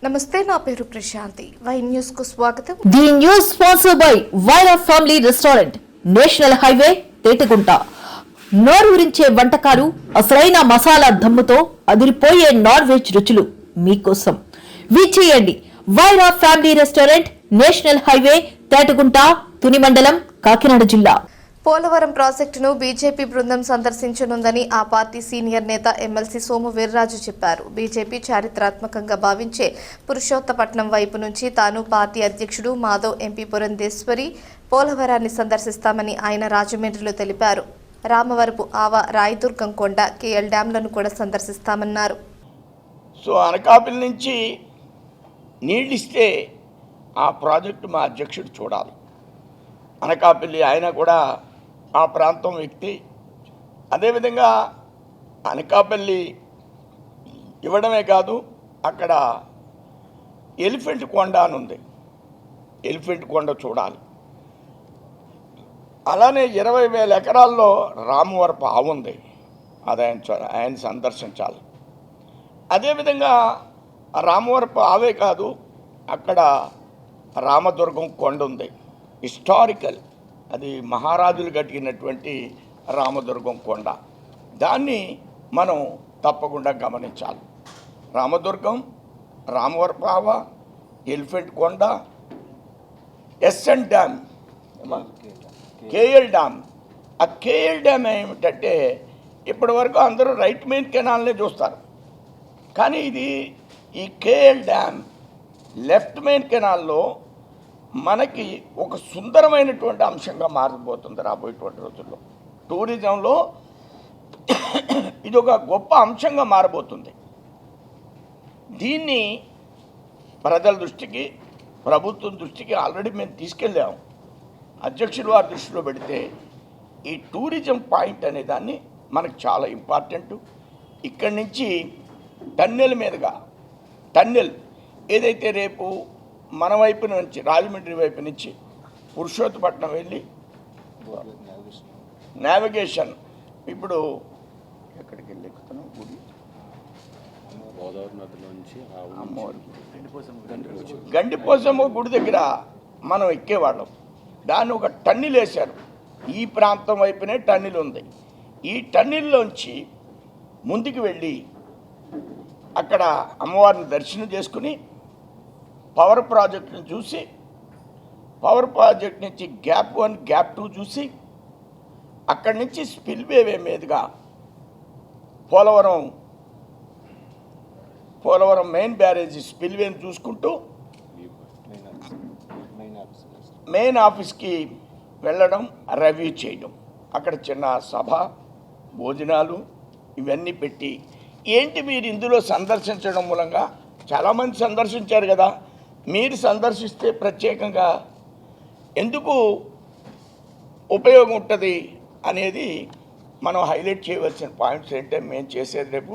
నమస్తే, నా పేరు ప్రశాంతి. వై న్యూస్ కు స్వాగతం. The news sponsored by Wyra family restaurant, national highway, Tetagunta. నోరూరించే వంటకాలు, అసలైన మసాలా దమ్ముతో అదిరిపోయే నాన్ వెజ్ రుచులు మీకోసం. విచ్చేయండి Wyra family restaurant, national highway, Tetagunta, Tuni మండలం, కాకినాడ జిల్లా. పోలవరం ప్రాజెక్టును బీజేపీ బృందం సందర్శించనుందని ఆ పార్టీ సీనియర్ నేత ఎమ్మెల్సీ సోము వీర్రాజు చెప్పారు. బీజేపీ చారిత్రాత్మకంగా భావించే పురుషోత్తపట్నం వైపు నుంచి తాను, పార్టీ అధ్యక్షుడు మాధవ్, ఎంపీ పురంధేశ్వరి పోలవరాన్ని సందర్శిస్తామని ఆయన రాజమండ్రిలో తెలిపారు. రామవరపు ఆవ, రాయదుర్గం కొండ, కేఎల్ డ్యాంలను కూడా సందర్శిస్తామన్నారు. సో అనకాపల్లి నుంచి నీళ్ళిస్తే ఆ ప్రాజెక్టు మా అధ్యక్షుడు చూడాలి. అనకాపల్లి ఆయన కూడా ఆ ప్రాంతం వ్యక్తి. అదేవిధంగా అనకాపల్లి ఇవ్వడమే కాదు, అక్కడ ఎలిఫెంట్ కొండ అని ఉంది, ఎలిఫెంట్ కొండ చూడాలి. అలానే 20,000 ఎకరాల్లో రామవరపు ఆవు ఉంది, అది ఆయన సందర్శించాలి. అదేవిధంగా రామవరపు ఆవే కాదు, అక్కడ రామదుర్గం కొండ ఉంది, హిస్టారికల్, అది మహారాజులు కట్టినటువంటి రామదుర్గం కొండ. దాన్ని మనం తప్పకుండా గమనించాలి. రామదుర్గం, రామవరపావ, ఎలిఫెంట్ కొండ, ఎస్ఎన్ డ్యామ్, కేఎల్ డ్యామ్. ఆ కేఎల్ డ్యామ్ ఏమిటంటే ఇప్పటి వరకు అందరూ రైట్ మెయిన్ కెనాల్నే చూస్తారు, కానీ ఇది ఈ కేఎల్ డ్యామ్ లెఫ్ట్ మెయిన్ కెనాల్లో మనకి ఒక సుందరమైనటువంటి అంశంగా మారిపోతుంది రాబోయేటువంటి రోజుల్లో. టూరిజంలో ఇది ఒక గొప్ప అంశంగా మారబోతుంది. దీన్ని ప్రజల దృష్టికి, ప్రభుత్వం దృష్టికి ఆల్రెడీ మేము తీసుకెళ్ళాము. అధ్యక్షుడు వారి దృష్టిలో పెడితే ఈ టూరిజం పాయింట్ అనే దాన్ని మనకు చాలా ఇంపార్టెంట్. ఇక్కడి నుంచి టన్నెల్ మీదుగా, టన్నెల్ ఏదైతే రేపు మన వైపు నుంచి, రాజమండ్రి వైపు నుంచి పురుషోత్తపట్నం వెళ్ళి నావిగేషన్, ఇప్పుడు ఎక్కడికి వెళ్ళి ఎక్కుతున్నాం, గుడి గండిపోసమ్మ గుడి దగ్గర మనం ఎక్కేవాళ్ళం. దాన్ని ఒక టన్నెల్ వేశారు. ఈ ప్రాంతం వైపునే టన్నెల్ ఉంది. ఈ టన్నెల్లోంచి ముందుకు వెళ్ళి అక్కడ అమ్మవారిని దర్శనం చేసుకుని పవర్ ప్రాజెక్టును చూసి, పవర్ ప్రాజెక్ట్ నుంచి గ్యాప్ 1, గ్యాప్ 2 చూసి, అక్కడి నుంచి స్పిల్వే మీదుగా పోలవరం మెయిన్ బ్యారేజీ స్పిల్వేని చూసుకుంటూ మెయిన్ ఆఫీస్కి వెళ్ళడం, రివ్యూ చేయడం, అక్కడ చిన్న సభ, భోజనాలు ఇవన్నీ పెట్టి, ఏంటి మీరు ఇందులో సందర్శించడం మూలంగా చాలామంది సందర్శించారు కదా, మీరు సందర్శిస్తే ప్రత్యేకంగా ఎందుకు ఉపయోగం ఉంటుంది అనేది మనం హైలైట్ చేయవలసిన పాయింట్స్ ఏంటంటే మేము చేసేది రేపు